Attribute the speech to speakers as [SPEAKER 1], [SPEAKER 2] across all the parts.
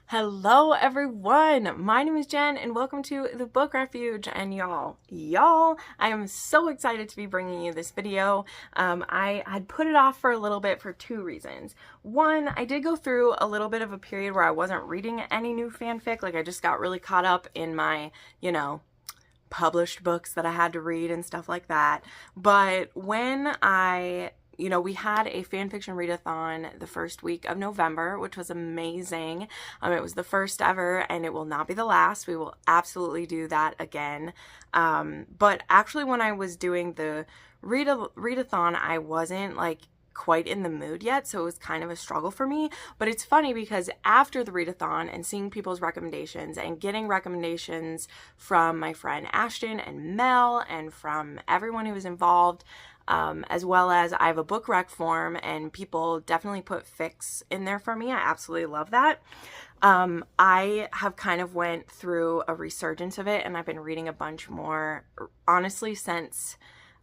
[SPEAKER 1] Hello everyone, my name is Jen and welcome to the Book Refuge. And y'all, I am so excited to be bringing you this video. I had put it off for a little bit for two reasons. One, I did go through a little bit of a period where I wasn't reading any new fanfic. Like I just got really caught up in my, published books that I had to read and stuff like that. But when we had a fanfiction readathon the first week of November, which was amazing. It was the first ever and it will not be the last. We will absolutely do that again. But actually when I was doing the readathon, I wasn't quite in the mood yet, so it was kind of a struggle for me. But it's funny because after the readathon and seeing people's recommendations and getting recommendations from my friend Ashton and Mel and from everyone who was involved, as well as I have a book rec form and people definitely put fics in there for me. I absolutely love that. I have kind of went through a resurgence of it and I've been reading a bunch more, honestly since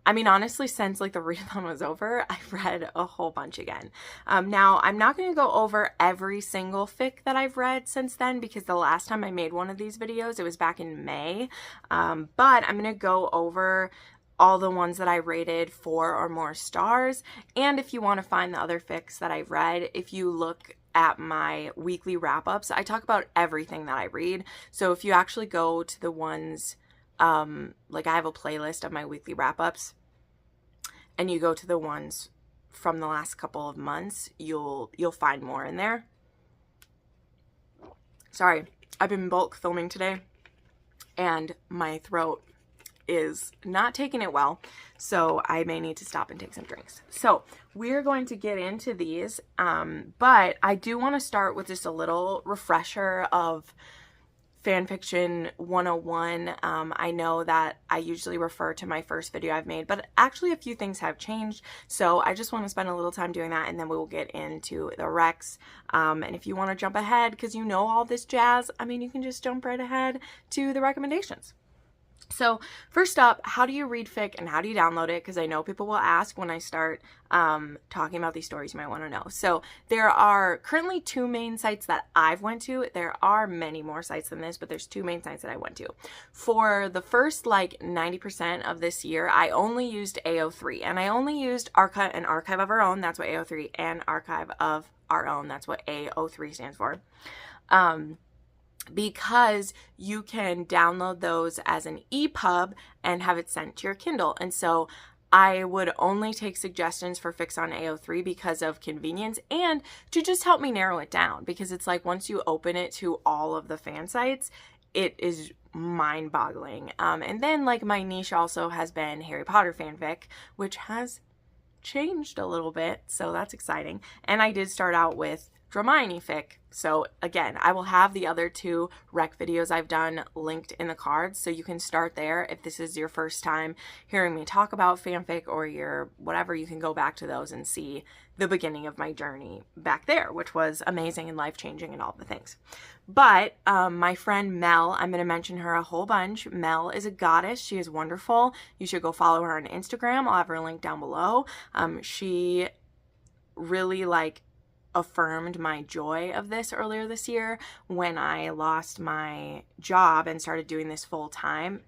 [SPEAKER 1] the readathon was over. I've read a whole bunch again. Now I'm not going to go over every single fic that I've read since then because the last time I made one of these videos, it was back in May. But I'm going to go over all the ones that I rated 4 or more stars. And if you want to find the other fics that I've read, if you look at my weekly wrap-ups, I talk about everything that I read. So if you actually go to the ones, I have a playlist of my weekly wrap-ups, and you go to the ones from the last couple of months, you'll find more in there. Sorry, I've been bulk filming today, and my throat is not taking it well, so I may need to stop and take some drinks. So we're going to get into these, but I do want to start with just a little refresher of Fanfiction 101. I know that I usually refer to my first video I've made, but actually a few things have changed, so I just want to spend a little time doing that, and then we will get into the recs. And if you want to jump ahead because you know all this jazz, you can just jump right ahead to the recommendations. So first up, how do you read fic and how do you download it? Because I know people will ask when I start talking about these stories, you might want to know. So there are currently 2 main sites that I've went to. There are many more sites than this, but there's 2 main sites that I went to. For the first 90% of this year, I only used AO3, and I only used an archive of our own. That's what AO3, and archive of our own. That's what AO3 stands for. Because you can download those as an EPUB and have it sent to your Kindle. And so I would only take suggestions for fics on AO3 because of convenience and to just help me narrow it down, because it's like once you open it to all of the fan sites, it is mind-boggling. And then my niche also has been Harry Potter fanfic, which has changed a little bit, so that's exciting. And I did start out with Hermione fic. So again, I will have the other 2 rec videos I've done linked in the cards, so you can start there. If this is your first time hearing me talk about fanfic or your whatever, you can go back to those and see the beginning of my journey back there, which was amazing and life-changing and all the things. But my friend Mel, I'm going to mention her a whole bunch. Mel is a goddess. She is wonderful. You should go follow her on Instagram. I'll have her link down below. She really affirmed my joy of this earlier this year when I lost my job and started doing this full time.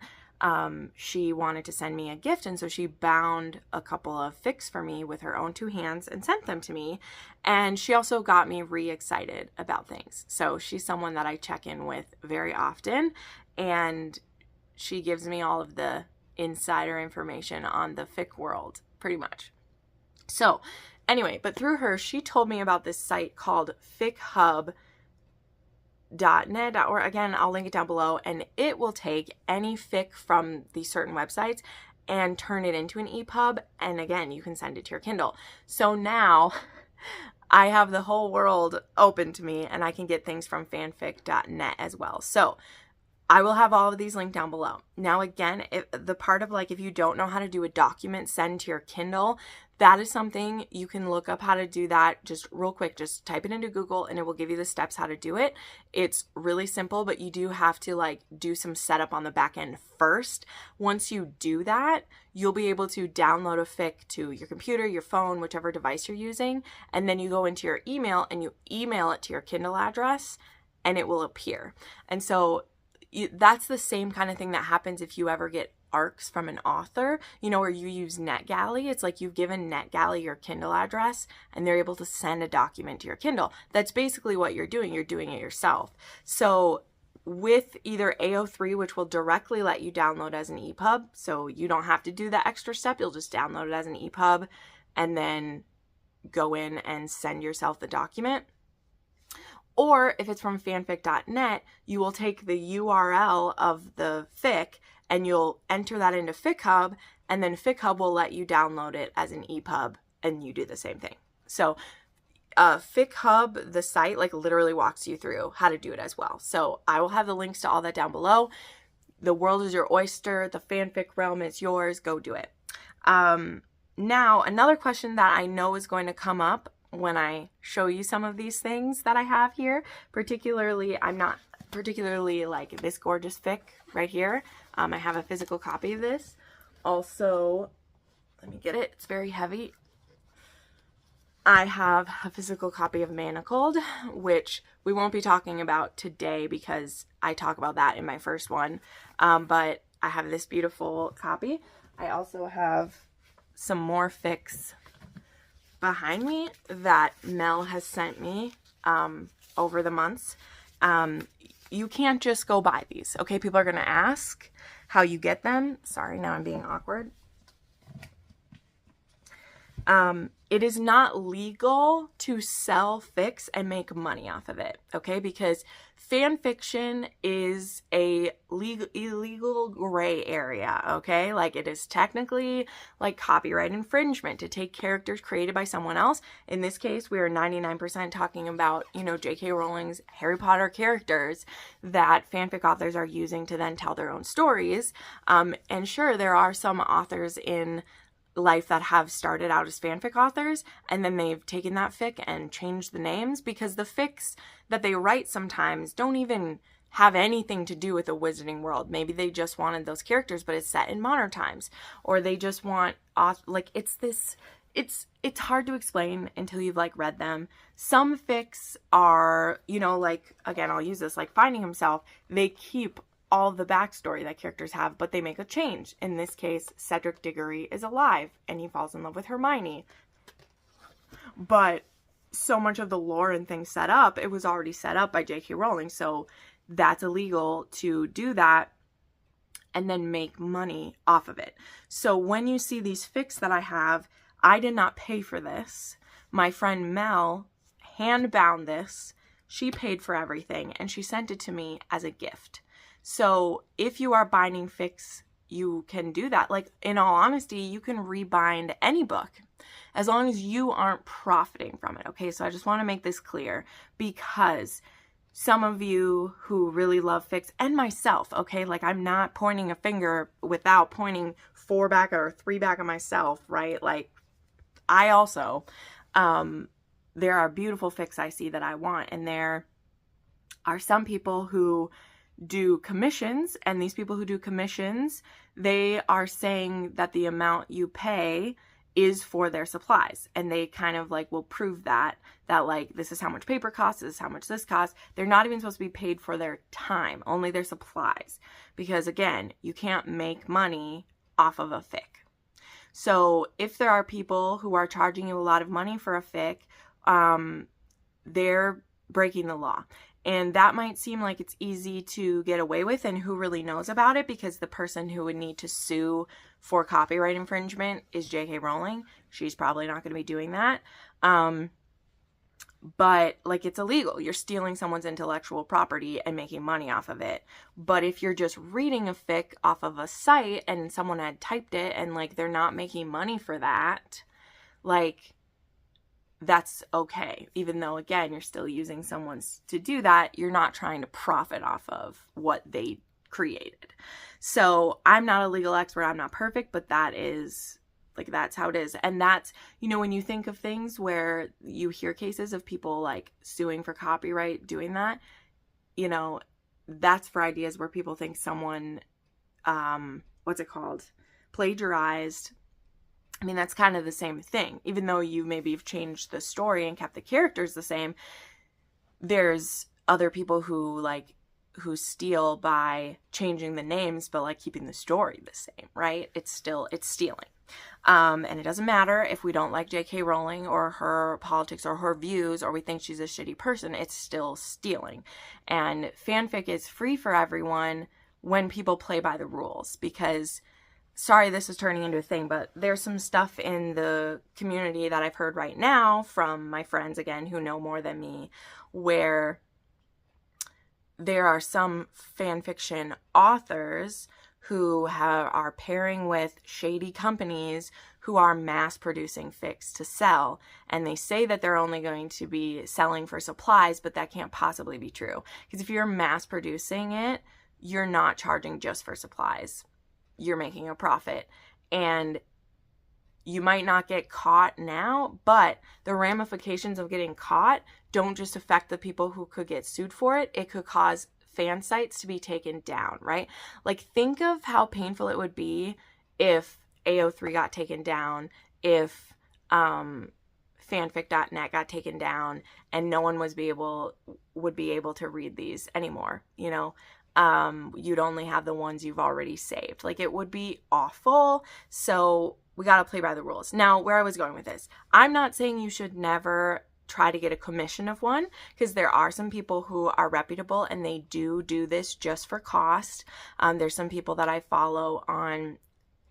[SPEAKER 1] She wanted to send me a gift, and so she bound a couple of fics for me with her own 2 hands and sent them to me. And she also got me re-excited about things. So she's someone that I check in with very often, and she gives me all of the insider information on the fic world, pretty much. So anyway, but through her, she told me about this site called fichub.net, or again, I'll link it down below, and it will take any fic from these certain websites and turn it into an EPUB, and again, you can send it to your Kindle. So now I have the whole world open to me, and I can get things from fanfic.net as well. So I will have all of these linked down below. Now again, the part of if you don't know how to do a document send to your Kindle, that is something you can look up how to do that just real quick. Just type it into Google and it will give you the steps how to do it. It's really simple, but you do have to do some setup on the back end first. Once you do that, you'll be able to download a fic to your computer, your phone, whichever device you're using, and then you go into your email and you email it to your Kindle address, and it will appear. And so that's the same kind of thing that happens if you ever get ARCs from an author, you know, where you use NetGalley. It's like you've given NetGalley your Kindle address and they're able to send a document to your Kindle. That's basically what you're doing. You're doing it yourself. So with either AO3, which will directly let you download as an EPUB, so you don't have to do that extra step. You'll just download it as an EPUB and then go in and send yourself the document. Or if it's from fanfic.net, you will take the URL of the fic and you'll enter that into FicHub, and then FicHub will let you download it as an EPUB, and you do the same thing. So FicHub, the site, like literally walks you through how to do it as well. So I will have the links to all that down below. The world is your oyster. The fanfic realm is yours. Go do it. Now, another question that I know is going to come up when I show you some of these things that I have here, particularly, I'm not particularly like this gorgeous fic right here. I have a physical copy of this. Also, let me get it. It's very heavy. I have a physical copy of Manacled, which we won't be talking about today because I talk about that in my first one. But I have this beautiful copy. I also have some more fics behind me that Mel has sent me over the months. You can't just go buy these, okay? People are going to ask how you get them. Sorry, now I'm being awkward. It is not legal to sell fics and make money off of it, okay? Because fan fiction is a illegal gray area, okay? Like it is technically like copyright infringement to take characters created by someone else. In this case, we are 99% talking about, you know, J.K. Rowling's Harry Potter characters that fanfic authors are using to then tell their own stories. And sure, there are some authors in life that have started out as fanfic authors and then they've taken that fic and changed the names, because the fics that they write sometimes don't even have anything to do with the wizarding world. Maybe they just wanted those characters, but it's set in modern times, or they just want like it's hard to explain until you've like read them. Some fics are, you know, like, again, I'll use this, like Finding Himself, they keep all the backstory that characters have, but they make a change. In this case, Cedric Diggory is alive and he falls in love with Hermione. But so much of the lore and things set up, it was already set up by J.K. Rowling, so that's illegal to do that and then make money off of it. So when you see these fics that I have, I did not pay for this. My friend Mel hand-bound this. She paid for everything and she sent it to me as a gift. So if you are binding fics, you can do that. Like, in all honesty, you can rebind any book as long as you aren't profiting from it. Okay, so I just want to make this clear, because some of you who really love fics, and myself, okay, like I'm not pointing a finger without pointing 4 back or 3 back at myself, right? Like I also, there are beautiful fics I see that I want, and there are some people who do commissions, and these people who do commissions, they are saying that the amount you pay is for their supplies, and they kind of like will prove that like this is how much paper costs, this is how much this costs. They're not even supposed to be paid for their time, only their supplies, because again, you can't make money off of a fic. So if there are people who are charging you a lot of money for a fic, they're breaking the law. And that might seem like it's easy to get away with, and who really knows about it, because the person who would need to sue for copyright infringement is J.K. Rowling. She's probably not going to be doing that. But like, it's illegal. You're stealing someone's intellectual property and making money off of it. But if you're just reading a fic off of a site and someone had typed it and like they're not making money for that, like, that's okay. Even though, again, you're still using someone's to do that, you're not trying to profit off of what they created. So I'm not a legal expert. I'm not perfect, but that is like, that's how it is. And that's, you know, when you think of things where you hear cases of people like suing for copyright, doing that, you know, that's for ideas where people think someone, plagiarized. I mean, that's kind of the same thing. Even though you maybe have changed the story and kept the characters the same, there's other people who steal by changing the names, but like keeping the story the same, right? It's stealing. And it doesn't matter if we don't like J.K. Rowling or her politics or her views, or we think she's a shitty person, it's still stealing. And fanfic is free for everyone when people play by the rules, because, sorry, this is turning into a thing, but there's some stuff in the community that I've heard right now from my friends, again, who know more than me, where there are some fanfiction authors who are pairing with shady companies who are mass producing fics to sell. And they say that they're only going to be selling for supplies, but that can't possibly be true. Because if you're mass producing it, you're not charging just for supplies. You're making a profit. And you might not get caught now, but the ramifications of getting caught don't just affect the people who could get sued for it. It could cause fan sites to be taken down, right? Like, think of how painful it would be if AO3 got taken down, if fanfic.net got taken down, and no one would be able to read these anymore, you know? You'd only have the ones you've already saved. Like, it would be awful. So we got to play by the rules. Now, where I was going with this, I'm not saying you should never try to get a commission of one, because there are some people who are reputable and they do this just for cost. There's some people that I follow on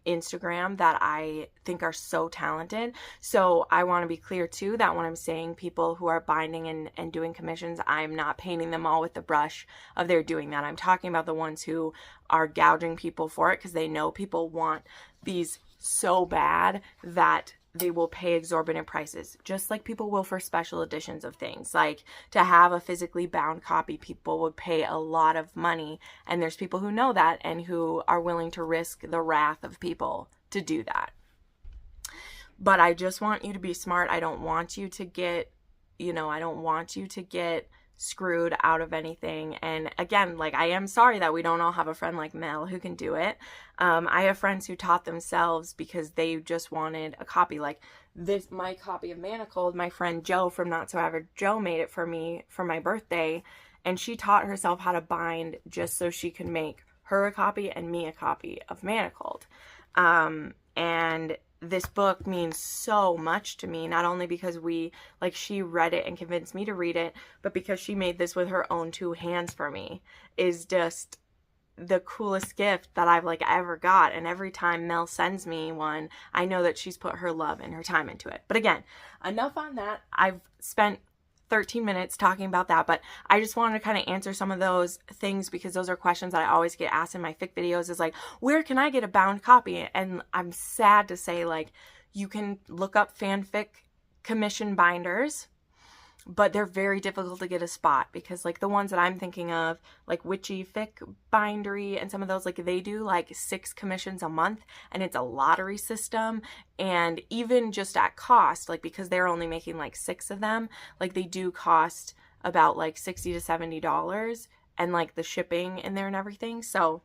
[SPEAKER 1] Instagram that I think are so talented. So I want to be clear too that when I'm saying people who are binding and doing commissions, I'm not painting them all with the brush of they're doing that. I'm talking about the ones who are gouging people for it because they know people want these so bad that they will pay exorbitant prices, just like people will for special editions of things. Like, to have a physically bound copy, people would pay a lot of money, and there's people who know that and who are willing to risk the wrath of people to do that. But I just want you to be smart. I don't want you to get, screwed out of anything. And again, like, I am sorry that we don't all have a friend like Mel who can do it. I have friends who taught themselves because they just wanted a copy. Like my copy of Manacled, my friend Joe from Not So Average Joe made it for me for my birthday, and she taught herself how to bind just so she could make her a copy and me a copy of Manacled. And this book means so much to me, not only because she read it and convinced me to read it, but because she made this with her own two hands for me, is just the coolest gift that I've ever got. And every time Mel sends me one, I know that she's put her love and her time into it. But again, enough on that. I've spent 13 minutes talking about that, but I just wanted to kind of answer some of those things because those are questions that I always get asked in my fic videos, is like, where can I get a bound copy? And I'm sad to say, you can look up fanfic commission binders, but they're very difficult to get a spot because the ones that I'm thinking of, like Witchy Fic Bindery and some of those, they do 6 commissions a month, and it's a lottery system. And even just at cost, because they're only making 6 of them, they do cost about $60 to $70, and the shipping in there and everything. So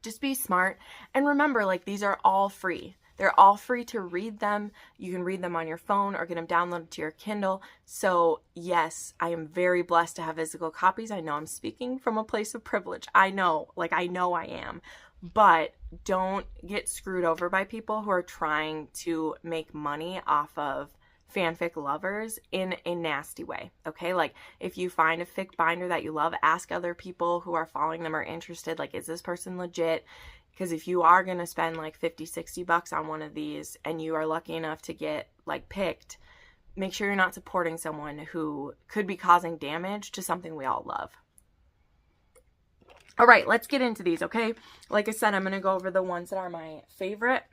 [SPEAKER 1] just be smart. And remember, these are all free. They're all free to read them. You can read them on your phone or get them downloaded to your Kindle. So yes, I am very blessed to have physical copies. I know I'm speaking from a place of privilege. I know I am. But don't get screwed over by people who are trying to make money off of fanfic lovers in a nasty way, okay? If you find a fic binder that you love, ask other people who are following them or interested, is this person legit? Because if you are going to spend $50, $60 on one of these and you are lucky enough to get picked, make sure you're not supporting someone who could be causing damage to something we all love. All right, let's get into these, okay? Like I said, I'm going to go over the ones that are my favorite.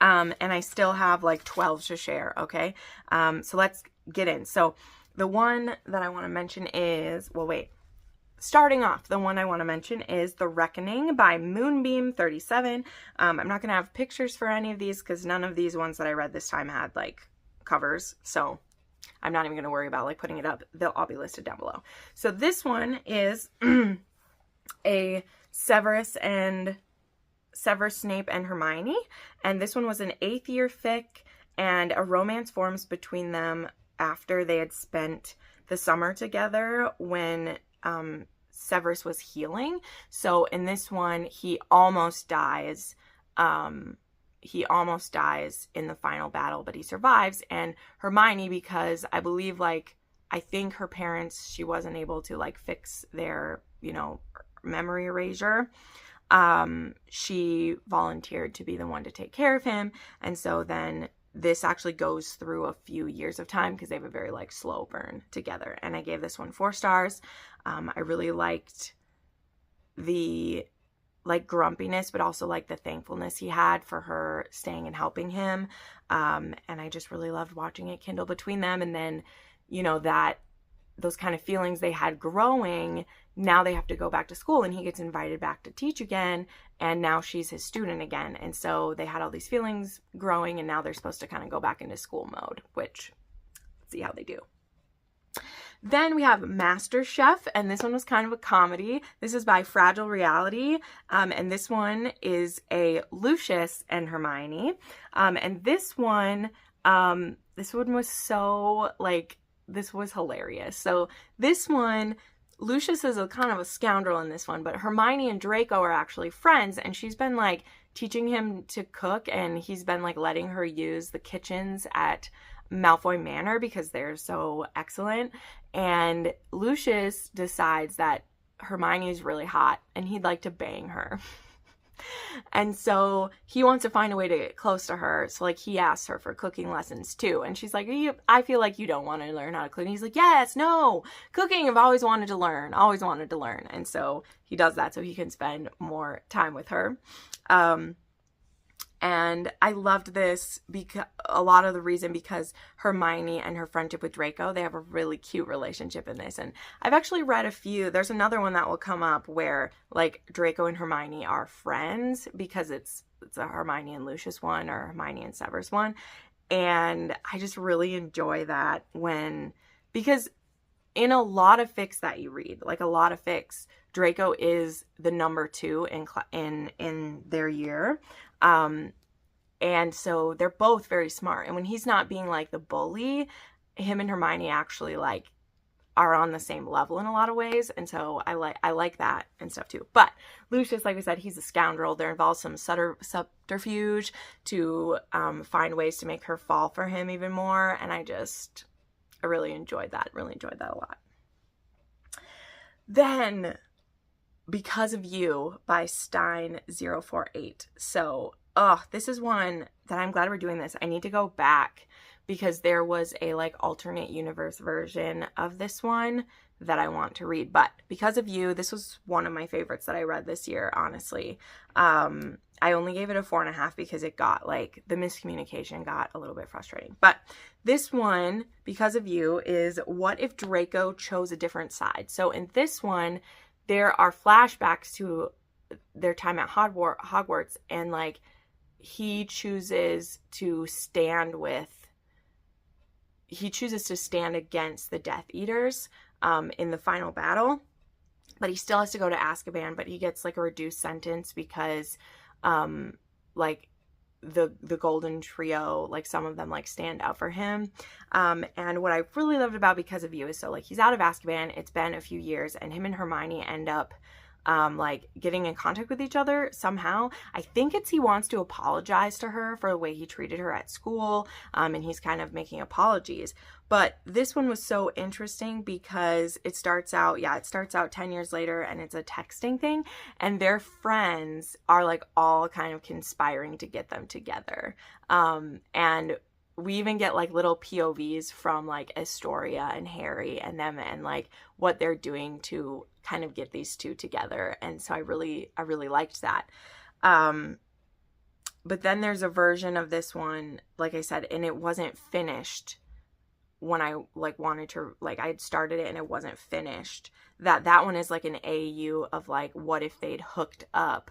[SPEAKER 1] And I still have 12 to share, okay? So let's get in. So the one that I want to mention is, starting off, the one I want to mention is The Reckoning by Moonbeam37. I'm not going to have pictures for any of these because none of these ones that I read this time had covers. So I'm not even going to worry about putting it up. They'll all be listed down below. So this one is a Severus, Snape, and Hermione. And this one was an 8th year fic, and a romance forms between them after they had spent the summer together when Severus was healing. So in this one, he almost dies. He almost dies in the final battle, but he survives. And Hermione, because I believe, like, I think her parents, she wasn't able to, like, fix their, you know, memory erasure. She volunteered to be the one to take care of him. And so then this actually goes through a few years of time because they have a very, like, slow burn together. And I gave this one 4 stars. I really liked the, like, grumpiness, but also, like, the thankfulness he had for her staying and helping him. And I just really loved watching it kindle between them. And then, you know, that those kind of feelings they had growing, now they have to go back to school, and he gets invited back to teach again, and now she's his student again. And so they had all these feelings growing, and now they're supposed to kind of go back into school mode, which, let's see how they do. Then we have Master Chef, and this one was kind of a comedy. This is by Fragile Reality, and this one is a Lucius and Hermione. And this one was so, like, this was hilarious. So this one, Lucius is a kind of a scoundrel in this one, but Hermione and Draco are actually friends, and she's been, like, teaching him to cook, and he's been, like, letting her use the kitchens at Malfoy Manor because they're so excellent. And Lucius decides that Hermione is really hot and he'd like to bang her. And so he wants to find a way to get close to her. So, like, he asks her for cooking lessons too. And she's like, I feel like you don't want to learn how to cook. And he's like, yes, no, cooking, I've always wanted to learn, always wanted to learn. And so he does that so he can spend more time with her. And I loved this because a lot of the reason because Hermione and her friendship with Draco, they have a really cute relationship in this. And I've actually read a few. There's another one that will come up where, like, Draco and Hermione are friends because it's a Hermione and Lucius one or Hermione and Severus one. And I just really enjoy that because in a lot of fics that you read, like a lot of fics, Draco is the number 2 in their year. And so they're both very smart. And when he's not being, like, the bully, him and Hermione actually, like, are on the same level in a lot of ways. And so I like that and stuff too. But Lucius, like I said, he's a scoundrel. There involves some subterfuge to find ways to make her fall for him even more. And I really enjoyed that. Really enjoyed that a lot. Then Because of You by Stein048. So, this is one that I'm glad we're doing this. I need to go back because there was a, like, alternate universe version of this one that I want to read. But Because of You, this was one of my favorites that I read this year, honestly. I only gave it a 4.5 because it got, like, the miscommunication got a little bit frustrating. But this one, Because of You, is what if Draco chose a different side? So in this one, there are flashbacks to their time at Hogwarts, and, like, he chooses to stand against the Death Eaters in the final battle, but he still has to go to Azkaban, but he gets, like, a reduced sentence because like the Golden Trio, like, some of them, like, stand out for him. And what I really loved about Because of You is, so, like, he's out of Azkaban, it's been a few years, and him and Hermione end up like, getting in contact with each other somehow. I think he wants to apologize to her for the way he treated her at school, and he's kind of making apologies. But this one was so interesting because it starts out 10 years later, and it's a texting thing, and their friends are, like, all kind of conspiring to get them together. And we even get, like, little POVs from, like, Astoria and Harry and them, and, like, what they're doing to kind of get these two together. And so I really liked that. But then there's a version of this one, like I said, and it wasn't finished when I, like, wanted to, like, I had started it and it wasn't finished. That one is, like, an AU of, like, what if they'd hooked up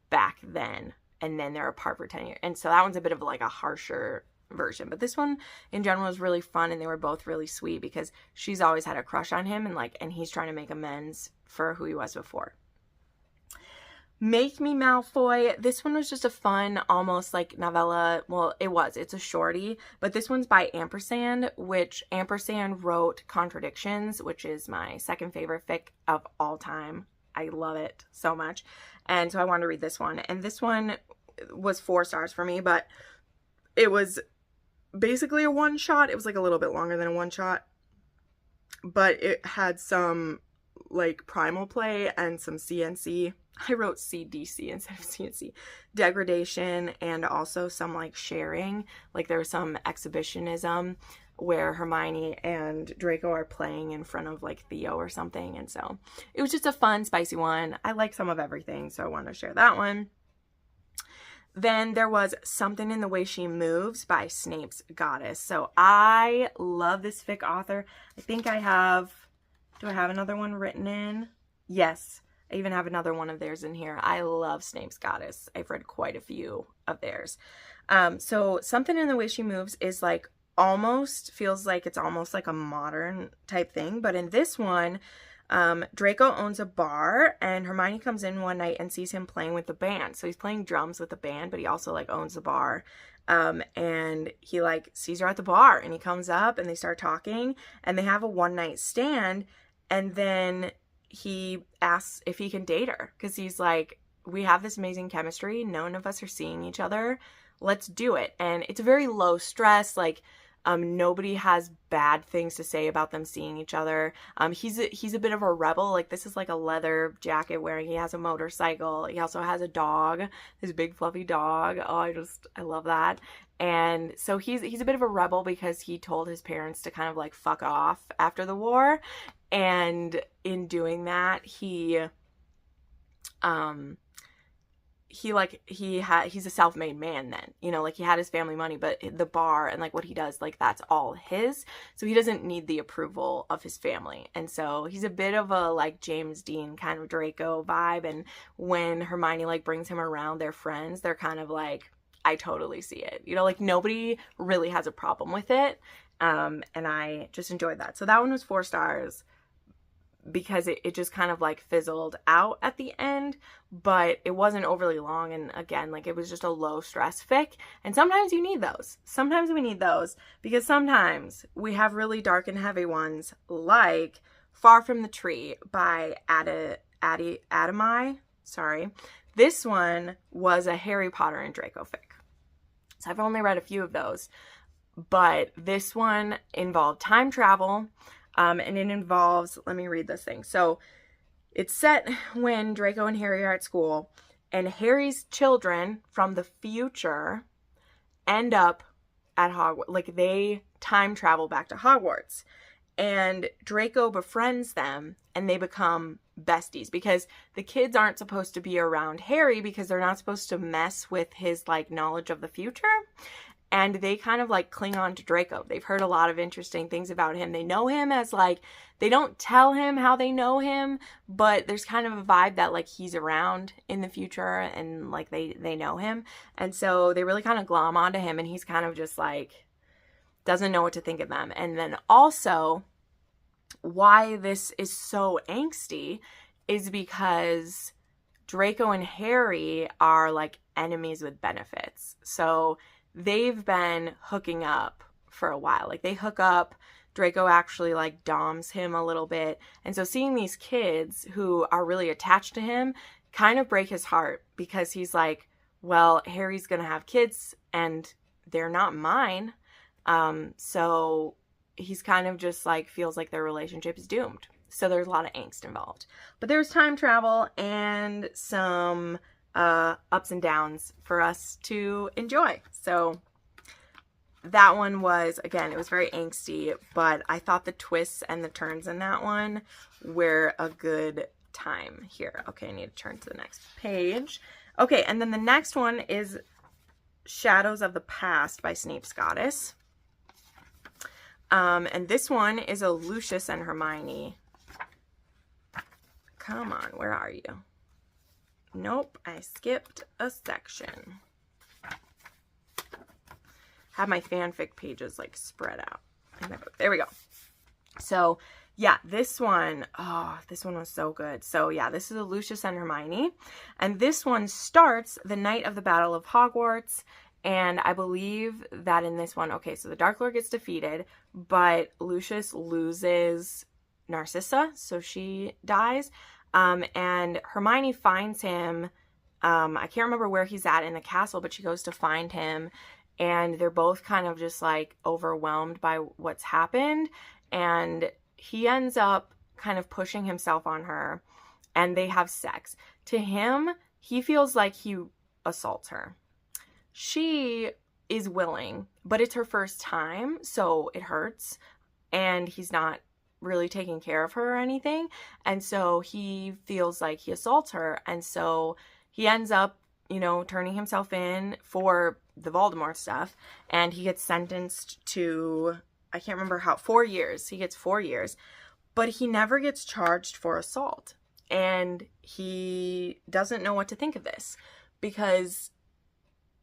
[SPEAKER 1] back then and then they're apart for 10 years. And so that one's a bit of, like, a harsher version. But this one in general was really fun, and they were both really sweet because she's always had a crush on him, and he's trying to make amends for who he was before. Make Me Malfoy. This one was just a fun, almost like novella. Well, it's a shorty, but this one's by Ampersand, which Ampersand wrote Contradictions, which is my second favorite fic of all time. I love it so much. And so I wanted to read this one. And this one was 4 stars for me, but it was basically a one-shot. It was like a little bit longer than a one-shot, but it had some like primal play and some CNC. I wrote CDC instead of CNC. Degradation, and also some like sharing. Like there was some exhibitionism where Hermione and Draco are playing in front of like Theo or something. And so it was just a fun, spicy one. I like some of everything, so I wanted to share that one. Then there was Something in the Way She Moves by Snape's Goddess. So I love this fic author. I think I have, do I have another one written in? Yes, I even have another one of theirs in here. I love Snape's Goddess. I've read quite a few of theirs. So Something in the Way She Moves is like feels like it's almost like a modern type thing. But in this one, Draco owns a bar, and Hermione comes in one night and sees him playing with the band. So he's playing drums with the band, but he also like owns the bar. And he like sees her at the bar, and he comes up and they start talking, and they have a one-night stand. And then he asks if he can date her, because he's like, we have this amazing chemistry. None of us are seeing each other. Let's do it. And it's very low stress. Like, nobody has bad things to say about them seeing each other. He's a bit of a rebel. Like, this is like a leather jacket wearing. He has a motorcycle. He also has a dog, his big fluffy dog. Oh, I love that. And so he's a bit of a rebel because he told his parents to kind of like fuck off after the war. And in doing that, he's a self-made man then, you know, like he had his family money, but the bar and like what he does, like that's all his. So he doesn't need the approval of his family. And so he's a bit of a like James Dean kind of Draco vibe. And when Hermione like brings him around their friends, they're kind of like, I totally see it. You know, like nobody really has a problem with it. And I just enjoyed that. So that one was 4 stars. Because it just kind of like fizzled out at the end, but it wasn't overly long. And again, like it was just a low stress fic. And sometimes you need those. Sometimes we need those because sometimes we have really dark and heavy ones like Far From the Tree by Adamai. Sorry. This one was a Harry Potter and Draco fic. So I've only read a few of those, but this one involved time travel. And it involves, let me read this thing. So it's set when Draco and Harry are at school, and Harry's children from the future end up at Hogwarts. Like they time travel back to Hogwarts, and Draco befriends them, and they become besties because the kids aren't supposed to be around Harry because they're not supposed to mess with his like knowledge of the future. And they kind of like cling on to Draco. They've heard a lot of interesting things about him. They know him as like, they don't tell him how they know him, but there's kind of a vibe that like he's around in the future and like they know him. And so they really kind of glom onto him, and he's kind of just like, doesn't know what to think of them. And then also why this is so angsty is because Draco and Harry are like enemies with benefits. So they've been hooking up for a while. Like they hook up, Draco actually like doms him a little bit. And so seeing these kids who are really attached to him kind of break his heart because he's like, well, Harry's going to have kids and they're not mine. So he's kind of just like feels like their relationship is doomed. So there's a lot of angst involved. But there's time travel and some ups and downs for us to enjoy. So that one was, again, it was very angsty, but I thought the twists and the turns in that one were a good time here. Okay, I need to turn to the next page. Okay, and then the next one is Shadows of the Past by Snape's Goddess. And this one is a Lucius and Hermione. Come on, where are you? Nope, I skipped a section. Have my fanfic pages like spread out. There we go. So Yeah, this one, oh, this one was so good. So yeah, this is a Lucius and Hermione. And this one starts the night of the Battle of Hogwarts. And I believe that in this one, okay, so the Dark Lord gets defeated, but Lucius loses Narcissa, so she dies. And Hermione finds him. I can't remember where he's at in the castle, but she goes to find him. And they're both kind of just like overwhelmed by what's happened. And he ends up kind of pushing himself on her, and they have sex. To him, he feels like he assaults her. She is willing, but it's her first time, so it hurts, and he's not really taking care of her or anything, and so he feels like he assaults her, and so he ends up, you know, turning himself in for the Voldemort stuff, and he gets sentenced to, I can't remember how, 4 years. He gets 4 years, but he never gets charged for assault, and he doesn't know what to think of this, because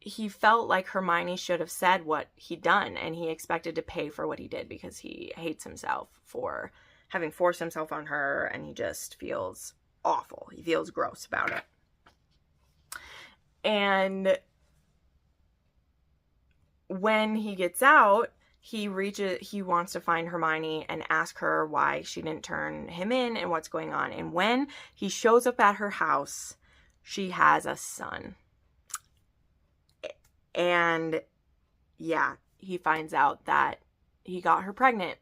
[SPEAKER 1] he felt like Hermione should have said what he'd done, and he expected to pay for what he did because he hates himself for having forced himself on her, and he just feels awful. He feels gross about it. And when he gets out, he wants to find Hermione and ask her why she didn't turn him in and what's going on. And when he shows up at her house, she has a son. And yeah, he finds out that he got her pregnant,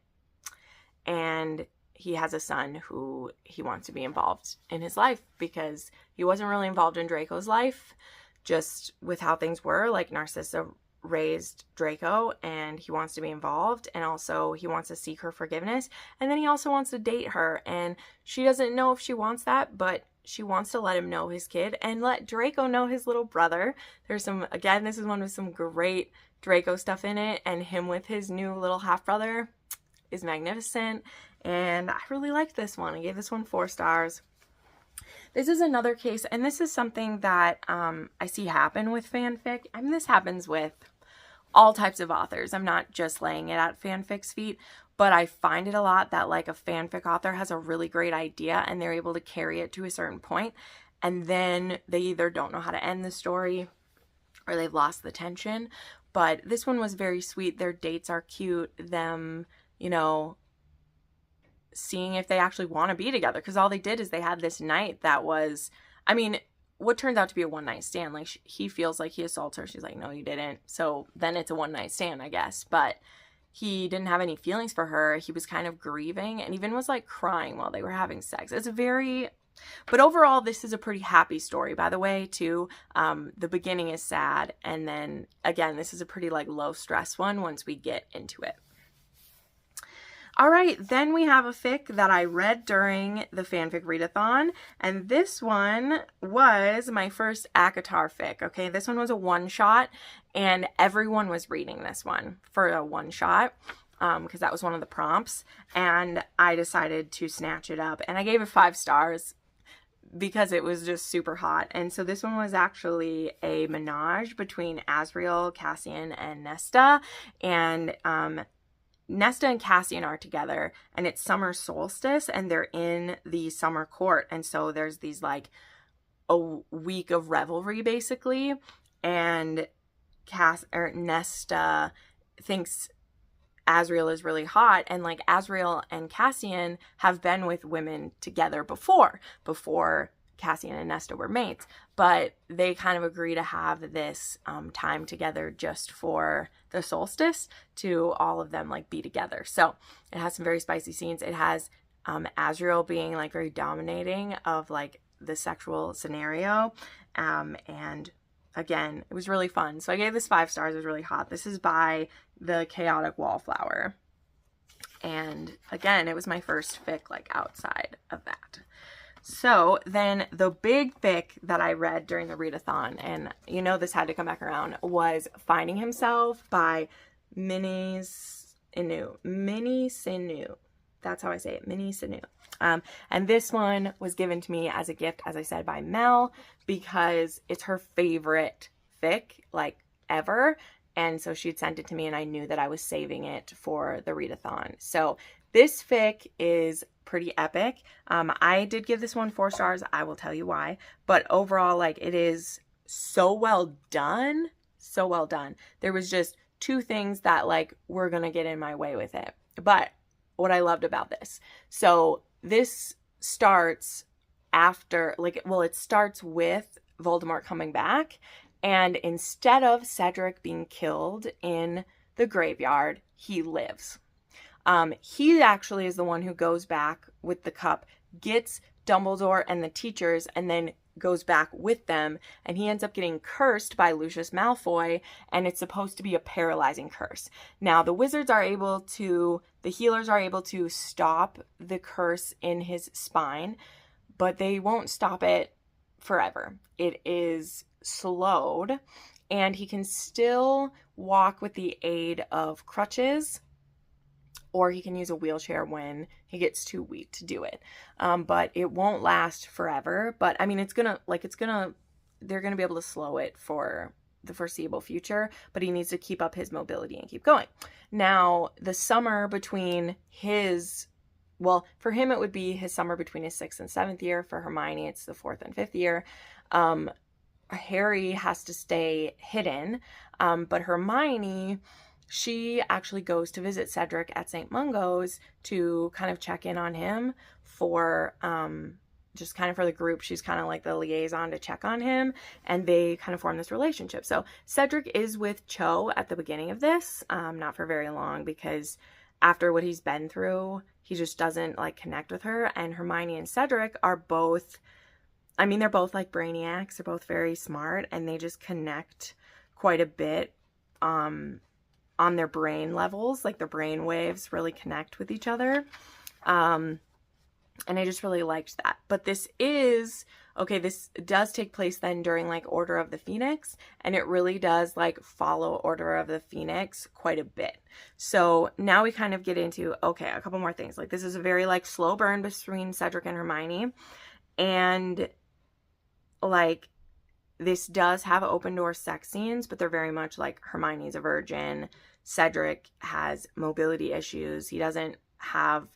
[SPEAKER 1] and he has a son who he wants to be involved in his life, because he wasn't really involved in Draco's life, just with how things were. Like, Narcissa raised Draco, and he wants to be involved, and also he wants to seek her forgiveness, and then he also wants to date her, and she doesn't know if she wants that, but she wants to let him know his kid and let Draco know his little brother. There's some, again, this is one with some great Draco stuff in it, and him with his new little half-brother is magnificent, and I really liked this one. I gave this one 4 stars. This is another case, and this is something that I see happen with fanfic. I mean, this happens with all types of authors. I'm not just laying it at fanfic's feet, but I find it a lot that, like, a fanfic author has a really great idea and they're able to carry it to a certain point, and then they either don't know how to end the story or they've lost the tension. But this one was very sweet. Their dates are cute. Them, you know, seeing if they actually want to be together, because all they did is they had this night that was, I mean, what turns out to be a one-night stand. Like, he feels like he assaults her. She's like, no, you didn't. So then it's a one-night stand, I guess. But he didn't have any feelings for her. He was kind of grieving and even was like crying while they were having sex. It's very, but overall, this is a pretty happy story, by the way, too. The beginning is sad. And then again, this is a pretty like low stress one once we get into it. All right, then we have a fic that I read during the fanfic readathon, and this one was my first ACOTAR fic, okay? This one was a one-shot, and everyone was reading this one for a one-shot, because that was one of the prompts, and I decided to snatch it up, and I gave it 5 stars because it was just super hot. And so this one was actually a menage between Asriel, Cassian, and Nesta, and Nesta and Cassian are together, and it's summer solstice, and they're in the summer court, and so there's these like a week of revelry basically, and Nesta thinks Asriel is really hot, and like Asriel and Cassian have been with women together before Cassian and Nesta were mates, but they kind of agree to have this time together just for the solstice, to all of them like be together. So it has some very spicy scenes. It has Asriel being like very dominating of like the sexual scenario, and again, it was really fun. So I gave this 5 stars. It was really hot. This is by the Chaotic Wallflower, and again, it was my first fic like outside of that. So then the big fic that I read during the readathon, and you know this had to come back around, was Finding Himself by Minnie Sinu. That's how I say it, Minnie Sinu. And this one was given to me as a gift, as I said, by Mel, because it's her favorite fic, like, ever. And so she'd sent it to me, and I knew that I was saving it for the readathon. So This fic is pretty epic. I did give this one 4 stars. I will tell you why. But overall, like, it is so well done. So well done. There was just 2 things that, like, were going to get in my way with it. But what I loved about this. So this starts after, like, well, it starts with Voldemort coming back. And instead of Cedric being killed in the graveyard, he lives. He actually is the one who goes back with the cup, gets Dumbledore and the teachers, and then goes back with them, and he ends up getting cursed by Lucius Malfoy, and it's supposed to be a paralyzing curse. Now, the wizards are able to, the healers are able to stop the curse in his spine, but they won't stop it forever. It is slowed, and he can still walk with the aid of crutches, or he can use a wheelchair when he gets too weak to do it. But it won't last forever. But I mean, they're gonna be able to slow it for the foreseeable future, but he needs to keep up his mobility and keep going. Now, the summer between for him, it would be his summer between his 6th and 7th year. For Hermione, it's the 4th and 5th year. Harry has to stay hidden, but Hermione, she actually goes to visit Cedric at St. Mungo's to kind of check in on him for, just kind of for the group. She's kind of like the liaison to check on him, and they kind of form this relationship. So Cedric is with Cho at the beginning of this, not for very long, because after what he's been through, he just doesn't like connect with her. And Hermione and Cedric are both, I mean, they're both like brainiacs. They're both very smart, and they just connect quite a bit, on their brain levels, like their brain waves really connect with each other. And I just really liked that. But this does take place then during like Order of the Phoenix, and it really does like follow Order of the Phoenix quite a bit. So now we kind of get into, okay, a couple more things. Like, this is a very like slow burn between Cedric and Hermione, and like, this does have open door sex scenes, but they're very much like Hermione's a virgin. Cedric has mobility issues. He doesn't have,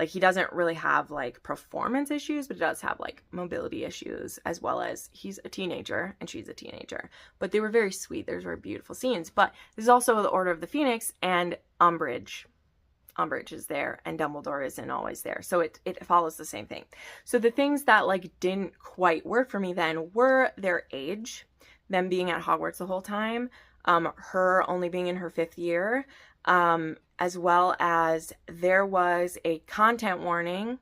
[SPEAKER 1] he doesn't really have like performance issues, but he does have like mobility issues, as well as he's a teenager and she's a teenager. But they were very sweet. There's very beautiful scenes. But this is also the Order of the Phoenix, and Umbridge is there, and Dumbledore isn't always there. So it follows the same thing. So the things that like didn't quite work for me then were their age, them being at Hogwarts the whole time, her only being in her 5th year, as well as there was a content warning,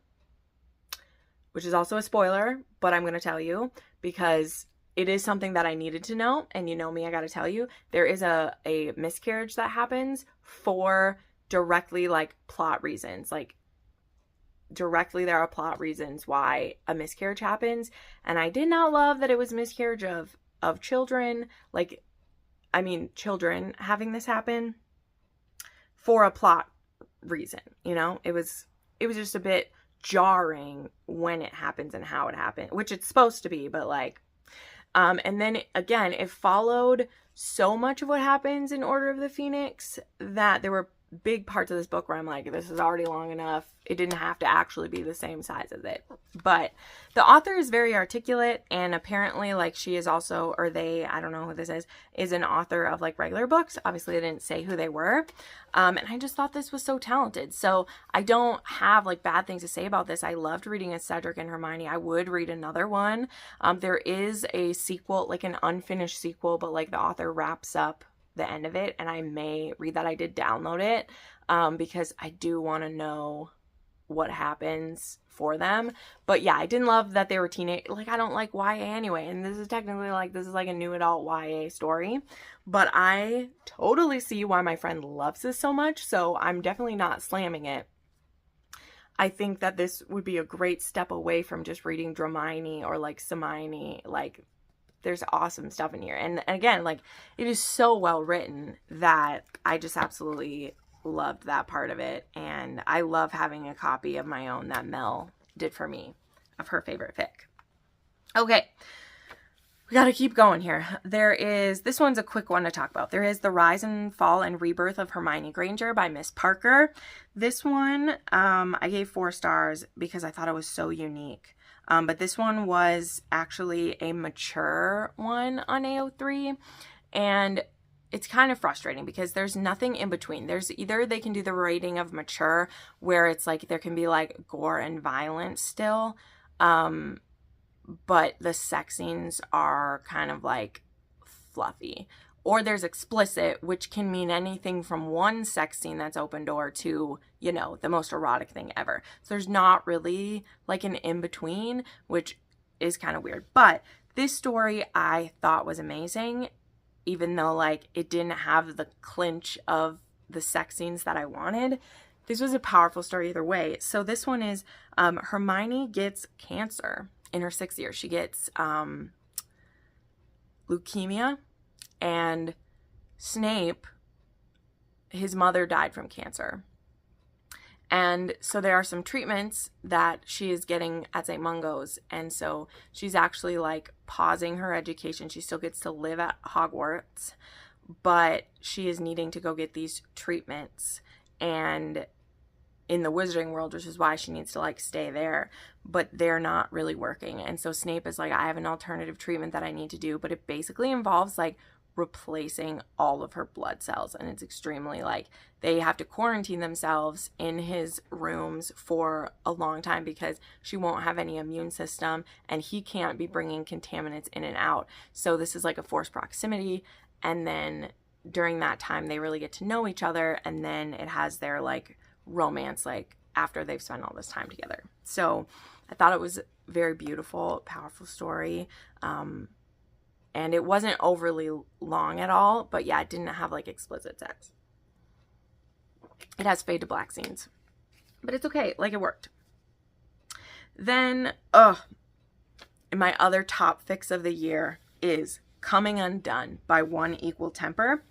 [SPEAKER 1] which is also a spoiler, but I'm going to tell you because it is something that I needed to know. And you know me, I got to tell you, there is a miscarriage that happens for directly like plot reasons. Like, directly there are plot reasons why a miscarriage happens, and I did not love that it was miscarriage of children, like, I mean, children having this happen for a plot reason, you know? It was just a bit jarring when it happens and how it happened, which it's supposed to be, but like, and then again, it followed so much of what happens in Order of the Phoenix that there were big parts of this book where I'm like, this is already long enough. It didn't have to actually be the same size as it. But the author is very articulate, and apparently like she is also, or they, I don't know who this is an author of like regular books. Obviously I didn't say who they were. And I just thought this was so talented. So I don't have like bad things to say about this. I loved reading a Cedric and Hermione. I would read another one. There is a sequel, like an unfinished sequel, but like the author wraps up the end of it, and I may read that. I did download it because I do want to know what happens for them. But yeah, I didn't love that they were teenage. Like, I don't like YA anyway, and this is technically like, this is like a new adult YA story, but I totally see why my friend loves this so much, so I'm definitely not slamming it. I think that this would be a great step away from just reading Dramini or like Samini. Like, there's awesome stuff in here. And again, like, it is so well written that I just absolutely loved that part of it. And I love having a copy of my own that Mel did for me of her favorite fic. Okay. We got to keep going here. This one's a quick one to talk about. There is The Rise and Fall and Rebirth of Hermione Granger by Miss Parker. This one, I gave 4 stars because I thought it was so unique. But this one was actually a mature one on AO3, and it's kind of frustrating because there's nothing in between. There's either they can do the rating of mature where it's like there can be like gore and violence still, but the sex scenes are kind of like fluffy. Or there's explicit, which can mean anything from one sex scene that's open door to, you know, the most erotic thing ever. So there's not really like an in-between, which is kind of weird. But this story I thought was amazing, even though like it didn't have the clinch of the sex scenes that I wanted. This was a powerful story either way. So this one is Hermione gets cancer in her 6th year. She gets leukemia, and Snape, his mother died from cancer. And so there are some treatments that she is getting at St. Mungo's. And so she's actually like pausing her education. She still gets to live at Hogwarts, but she is needing to go get these treatments and in the wizarding world, which is why she needs to like stay there, but they're not really working. And so Snape is like, I have an alternative treatment that I need to do, but it basically involves like replacing all of her blood cells. And it's extremely like they have to quarantine themselves in his rooms for a long time because she won't have any immune system and he can't be bringing contaminants in and out. So this is like a forced proximity. And then during that time, they really get to know each other. And then it has their like romance like after they've spent all this time together. So I thought it was very beautiful, powerful story. And it wasn't overly long at all, but yeah, it didn't have like explicit sex. It has fade to black scenes, but it's okay. Like it worked. Then, my other top fics of the year is Coming Undone by One Equal Temper.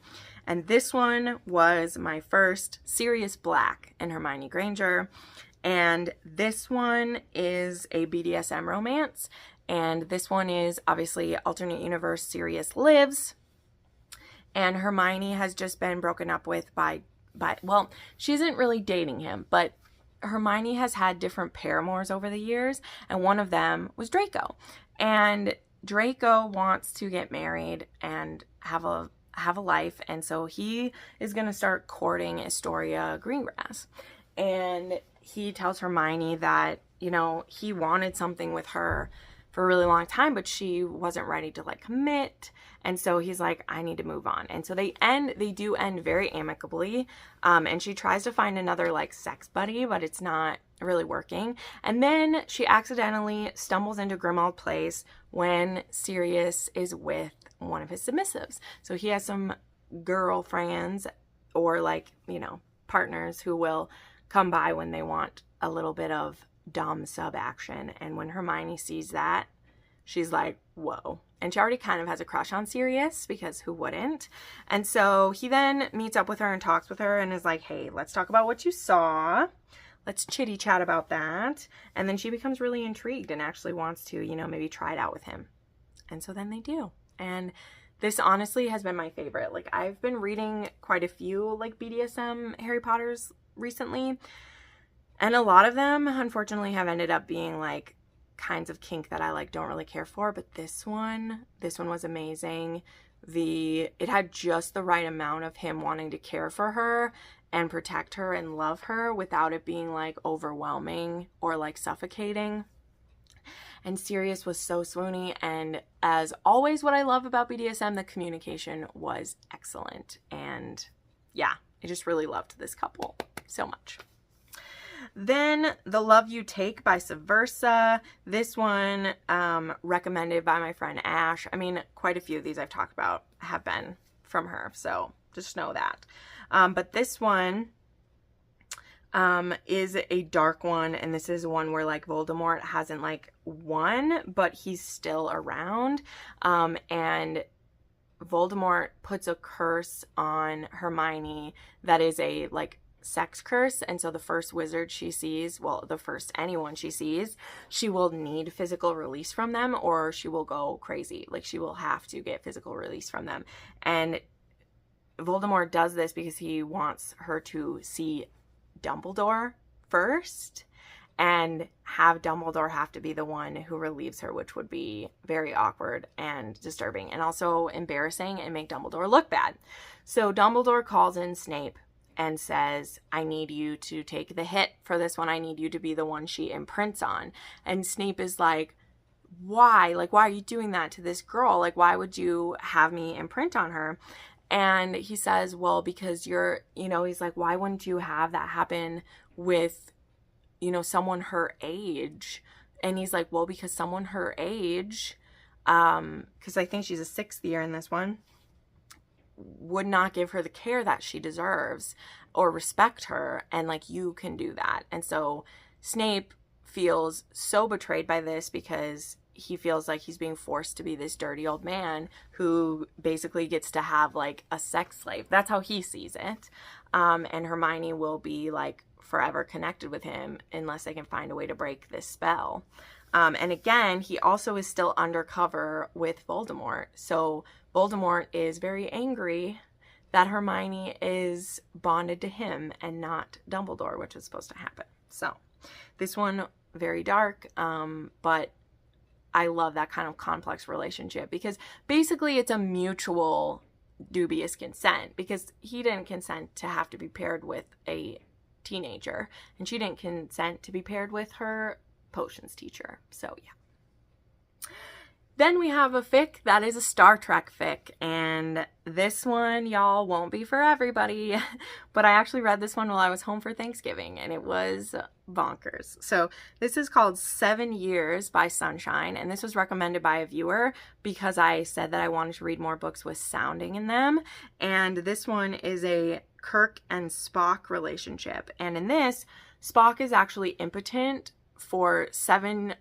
[SPEAKER 1] And this one was my first Sirius Black and Hermione Granger. And this one is a BDSM romance. And this one is obviously alternate universe Sirius lives. And Hermione has just been broken up with by well, she isn't really dating him, but Hermione has had different paramours over the years. And one of them was Draco. And Draco wants to get married and have a life, and so he is going to start courting Astoria Greengrass. And he tells Hermione that, you know, he wanted something with her for a really long time, but she wasn't ready to like commit. And so he's like, I need to move on. And so they do end very amicably. And she tries to find another like sex buddy, but it's not really working. And then she accidentally stumbles into Grimmauld Place when Sirius is with one of his submissives. So he has some girlfriends or like, you know, partners who will come by when they want a little bit of dom sub action. And when Hermione sees that, she's like, whoa. And she already kind of has a crush on Sirius because who wouldn't? And so he then meets up with her and talks with her and is like, hey, let's talk about what you saw. Let's chitty chat about that. And then she becomes really intrigued and actually wants to, you know, maybe try it out with him. And so then they do. And this honestly has been my favorite. Like I've been reading quite a few like BDSM Harry Potters recently. And a lot of them unfortunately have ended up being like kinds of kink that I like don't really care for. But this one was amazing. It had just the right amount of him wanting to care for her and protect her and love her without it being like overwhelming or like suffocating. And Sirius was so swoony, and as always what I love about BDSM, the communication was excellent. And yeah, I just really loved this couple so much. Then The Love You Take by Seversa. This one recommended by my friend Ash. I mean, quite a few of these I've talked about have been from her, so just know that. But this one is a dark one, and this is one where like Voldemort hasn't like won, but he's still around. And Voldemort puts a curse on Hermione that is a like sex curse, and so the first wizard she sees, well, the first anyone she sees, she will need physical release from them, or she will go crazy. Like, she will have to get physical release from them. And Voldemort does this because he wants her to see Dumbledore first and have Dumbledore have to be the one who relieves her, which would be very awkward and disturbing and also embarrassing and make Dumbledore look bad. So Dumbledore calls in Snape and says, I need you to take the hit for this one. I need you to be the one she imprints on. And Snape is like, why? Like, why are you doing that to this girl? Like, why would you have me imprint on her? And he says, well, because you're, he's like, why wouldn't you have that happen with, someone her age? And he's like, well, because someone her age, because I think she's a 6th year in this one, would not give her the care that she deserves or respect her, and like, you can do that. And so Snape feels so betrayed by this because he feels like he's being forced to be this dirty old man who basically gets to have like a sex slave. That's how he sees it. And Hermione will be like forever connected with him unless they can find a way to break this spell. And again, he also is still undercover with Voldemort. So Voldemort is very angry that Hermione is bonded to him and not Dumbledore, which is supposed to happen. So this one, very dark, but I love that kind of complex relationship because basically it's a mutual dubious consent, because he didn't consent to have to be paired with a teenager and she didn't consent to be paired with her potions teacher. So yeah. Then we have a fic that is a Star Trek fic, and this one, y'all, won't be for everybody, but I actually read this one while I was home for Thanksgiving, and it was bonkers. So this is called 7 Years by Sunshine, and this was recommended by a viewer because I said that I wanted to read more books with sounding in them, and this one is a Kirk and Spock relationship, and in this, Spock is actually impotent for 7-year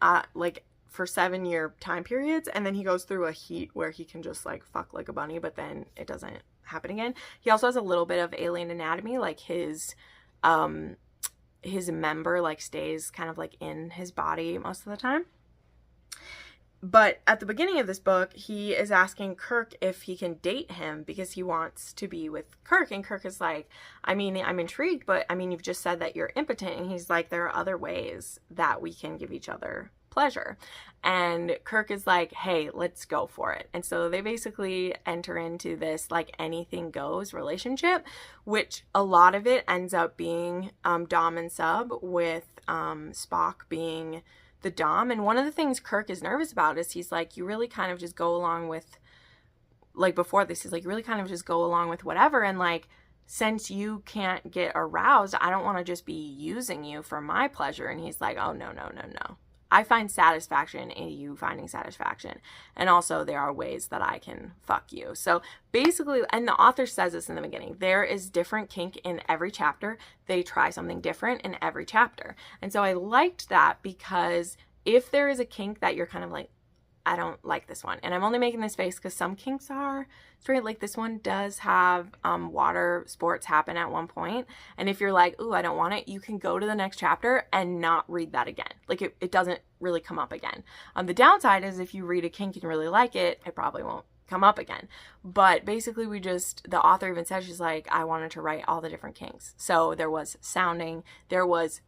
[SPEAKER 1] time periods, and then he goes through a heat where he can just like fuck like a bunny, but then it doesn't happen again. He also has a little bit of alien anatomy, like his member like stays kind of like in his body most of the time. But at the beginning of this book, he is asking Kirk if he can date him because he wants to be with Kirk. And Kirk is like, I mean, I'm intrigued, but I mean, you've just said that you're impotent. And he's like, there are other ways that we can give each other pleasure. And Kirk is like, hey, let's go for it. And so they basically enter into this like anything goes relationship, which a lot of it ends up being dom and sub, with Spock being the dom. And one of the things Kirk is nervous about is he's like, you really kind of just go along with, like before this, he's like, you really kind of just go along with whatever. And like, since you can't get aroused, I don't want to just be using you for my pleasure. And he's like, oh, no. I find satisfaction in you finding satisfaction. And also there are ways that I can fuck you. So basically, and the author says this in the beginning, there is different kink in every chapter. They try something different in every chapter. And so I liked that because if there is a kink that you're kind of like, I don't like this one. And I'm only making this face because some kinks are straight. Like this one does have water sports happen at one point. And if you're like, ooh, I don't want it, you can go to the next chapter and not read that again. Like it doesn't really come up again. The downside is if you read a kink and really like it, it probably won't come up again. But basically the author even says, she's like, I wanted to write all the different kinks. So there was sounding, there was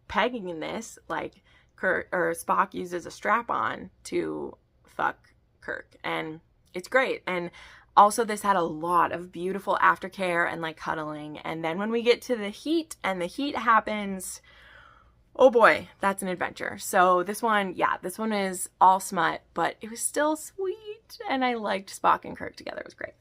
[SPEAKER 1] pegging in this, like Spock uses a strap-on to fuck Kirk, and it's great. And also this had a lot of beautiful aftercare and like cuddling, and then when we get to the heat and the heat happens, oh boy, that's an adventure. So this one is all smut, but it was still sweet, and I liked Spock and Kirk together. It was great.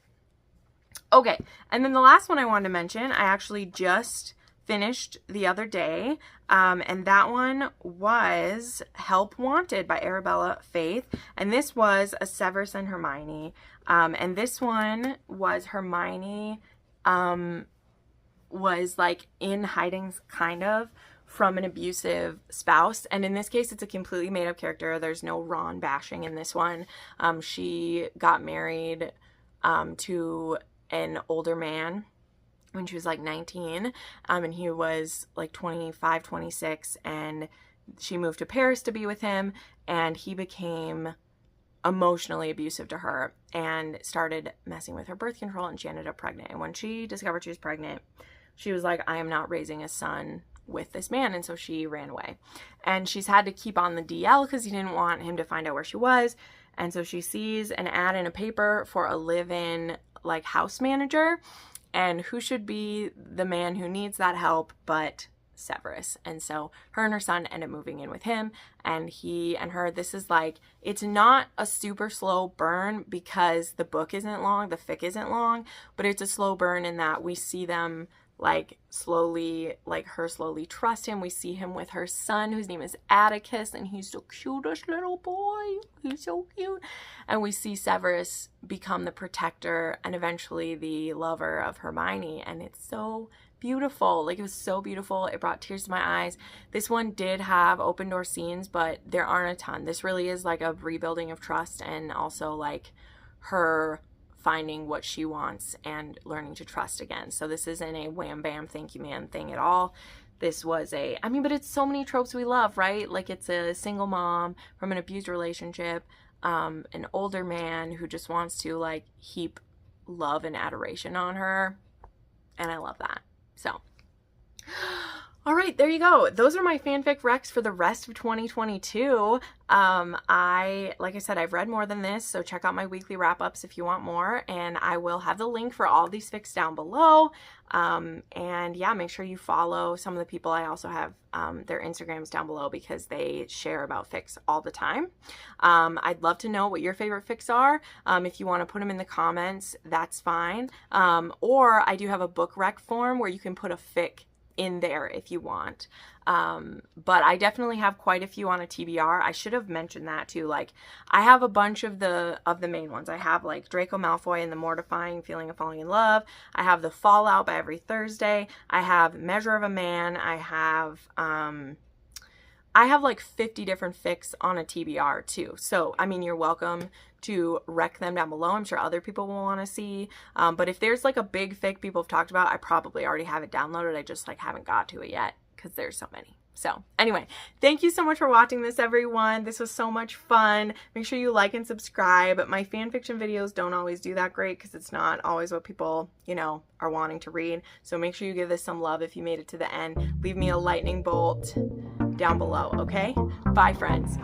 [SPEAKER 1] Okay, and then the last one I wanted to mention, I actually just finished the other day, and that one was Help Wanted by Arabella Faith, and this was a Severus and Hermione, and this one was Hermione was like in hiding kind of from an abusive spouse, and in this case it's a completely made up character. There's no Ron bashing in this one. She got married to an older man, when she was like 19, and he was like 25, 26, and she moved to Paris to be with him, and he became emotionally abusive to her and started messing with her birth control, and she ended up pregnant. And when she discovered she was pregnant, she was like, I am not raising a son with this man, and so she ran away. And she's had to keep on the DL because he didn't want him to find out where she was. And so she sees an ad in a paper for a live-in like house manager, and who should be the man who needs that help but Severus. And so her and her son end up moving in with him, and he and her, this is like, it's not a super slow burn because the book isn't long, the fic isn't long, but it's a slow burn in that we see them like slowly, like her slowly trust him. We see him with her son, whose name is Atticus, and he's the cutest little boy. He's so cute. And we see Severus become the protector and eventually the lover of Hermione, and it's so beautiful. Like, it was so beautiful. It brought tears to my eyes. This one did have open door scenes, but there aren't a ton. This really is like a rebuilding of trust, and also like her finding what she wants and learning to trust again. So this isn't a wham bam thank you man thing at all. This was a, I mean, but it's so many tropes we love, right? Like, it's a single mom from an abused relationship, an older man who just wants to like heap love and adoration on her, and I love that. So, all right, there you go. Those are my fanfic recs for the rest of 2022. Like I said, I've read more than this, so check out my weekly wrap-ups if you want more, and I will have the link for all these fics down below. And yeah, make sure you follow some of the people. I also have their Instagrams down below because they share about fics all the time. I'd love to know what your favorite fics are. If you want to put them in the comments, that's fine. Or I do have a book rec form where you can put a fic in there if you want. But I definitely have quite a few on a TBR. I should have mentioned that too. Like, I have a bunch of the main ones. I have like Draco Malfoy and the Mortifying Feeling of Falling in Love. I have the Fallout by Every Thursday. I have Measure of a Man. I have like 50 different fics on a TBR too. So, I mean, you're welcome to rec them down below. I'm sure other people will want to see. But if there's like a big fic people have talked about, I probably already have it downloaded. I just like haven't got to it yet because there's so many. So anyway, thank you so much for watching this, everyone. This was so much fun. Make sure you like and subscribe. My fan fiction videos don't always do that great because it's not always what people, you know, are wanting to read. So make sure you give this some love if you made it to the end. Leave me a lightning bolt down below, okay? Bye, friends.